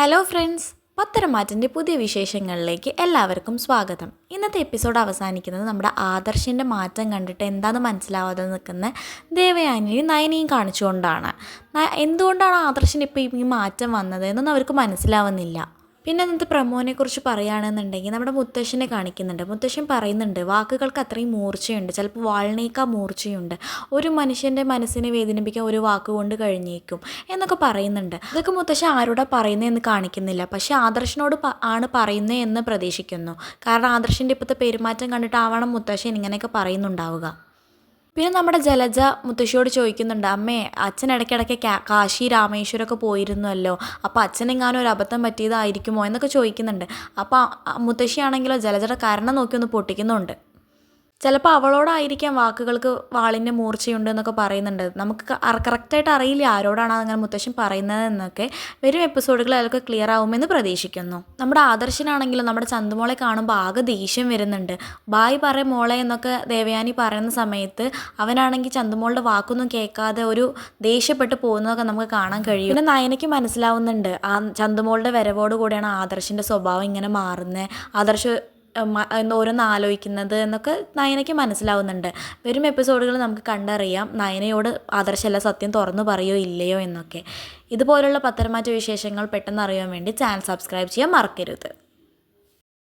Hello friends, പത്തരമാറ്റിൻ്റെ പുതിയ വിശേഷങ്ങളിലേക്ക് എല്ലാവർക്കും സ്വാഗതം. ഇന്നത്തെ എപ്പിസോഡ് അവസാനിക്കുന്നത് നമ്മുടെ ആദർശിൻ്റെ മാറ്റം കണ്ടിട്ട് എന്താണെന്ന് മനസ്സിലാവാതെ നിൽക്കുന്ന ദേവയാനിയും നയനയും കാണിച്ചുകൊണ്ടാണ്. എന്തുകൊണ്ടാണ് ആദർശിന് ഇപ്പോൾ ഈ മാറ്റം വന്നത് എന്നൊന്നും അവർക്ക് മനസ്സിലാവുന്നില്ല. പിന്നെ അന്നത്തെ പ്രമോനെക്കുറിച്ച് പറയുകയാണെന്നുണ്ടെങ്കിൽ നമ്മുടെ മുത്തശ്ശനെ കാണിക്കുന്നുണ്ട്. മുത്തശ്ശൻ പറയുന്നുണ്ട്, വാക്കുകൾക്ക് അത്രയും മൂർച്ചയുണ്ട്, ചിലപ്പോൾ വാളിനേക്കാൾ മൂർച്ചയുണ്ട്, ഒരു മനുഷ്യൻ്റെ മനസ്സിനെ വേദനിപ്പിക്കാൻ ഒരു വാക്കുകൊണ്ട് കഴിഞ്ഞേക്കും എന്നൊക്കെ പറയുന്നുണ്ട്. ഇതൊക്കെ മുത്തശ്ശൻ ആരോടാ പറയുന്നതെന്ന് കാണിക്കുന്നില്ല, പക്ഷേ ആദർശനോട് ആണ് പറയുന്നത് എന്ന് പ്രതീക്ഷിക്കുന്നു. കാരണം ആദർശിൻ്റെ ഇപ്പോഴത്തെ പെരുമാറ്റം കണ്ടിട്ടാവണം മുത്തശ്ശൻ ഇങ്ങനെയൊക്കെ പറയുന്നുണ്ടാവുക. പിന്നെ നമ്മുടെ ജലജ മുത്തശ്ശിയോട് ചോദിക്കുന്നുണ്ട്, അമ്മേ അച്ഛൻ ഇടയ്ക്കിടയ്ക്ക് കാശി രാമേശ്വരമൊക്കെ പോയിരുന്നല്ലോ, അപ്പോൾ അച്ഛനെങ്ങാനും ഒരു അബദ്ധം പറ്റിയതായിരിക്കുമോ എന്നൊക്കെ ചോദിക്കുന്നുണ്ട്. അപ്പോൾ മുത്തശ്ശിയാണെങ്കിലോ ജലജയുടെ കാരണം നോക്കി ഒന്ന് പൊട്ടിക്കുന്നുണ്ട്. ചിലപ്പോൾ അവളോടായിരിക്കാം വാക്കുകൾക്ക് വാളിൻ്റെ മൂർച്ചയുണ്ട് എന്നൊക്കെ പറയുന്നുണ്ട്. നമുക്ക് കറക്റ്റായിട്ട് അറിയില്ല ആരോടാണ് അങ്ങനെ മുത്തശ്ശൻ പറയുന്നത് എന്നൊക്കെ. വരും എപ്പിസോഡുകളിൽ അതൊക്കെ ക്ലിയർ ആവുമെന്ന് പ്രതീക്ഷിക്കുന്നു. നമ്മുടെ ആദർശനാണെങ്കിലും നമ്മുടെ ചന്തുമോളെ കാണുമ്പോൾ ആകെ ദേഷ്യം വരുന്നുണ്ട്. ബായ് പറ മോളെ എന്നൊക്കെ ദേവയാനി പറയുന്ന സമയത്ത് അവനാണെങ്കിൽ ചന്തുമോളുടെ വാക്കൊന്നും കേൾക്കാതെ ഒരു ദേഷ്യപ്പെട്ട് പോകുന്നതൊക്കെ നമുക്ക് കാണാൻ കഴിയും. പിന്നെ നയനയ്ക്ക് മനസ്സിലാവുന്നുണ്ട് ആ ചന്തുമോളുടെ വരവോട് കൂടിയാണ് ആദർശിൻ്റെ സ്വഭാവം ഇങ്ങനെ മാറുന്നത്, ആദർശ് ഓരോന്ന് ആലോചിക്കുന്നത് എന്നൊക്കെ നയനയ്ക്ക് മനസ്സിലാവുന്നുണ്ട്. വരും എപ്പിസോഡുകൾ നമുക്ക് കണ്ടറിയാം നയനയോട് ആദർശമല്ല സത്യം തുറന്നു പറയുമോ ഇല്ലയോ എന്നൊക്കെ. ഇതുപോലുള്ള പത്തരമാറ്റ വിശേഷങ്ങൾ പെട്ടെന്ന് അറിയാൻ വേണ്ടി ചാനൽ സബ്സ്ക്രൈബ് ചെയ്യാൻ മറക്കരുത്.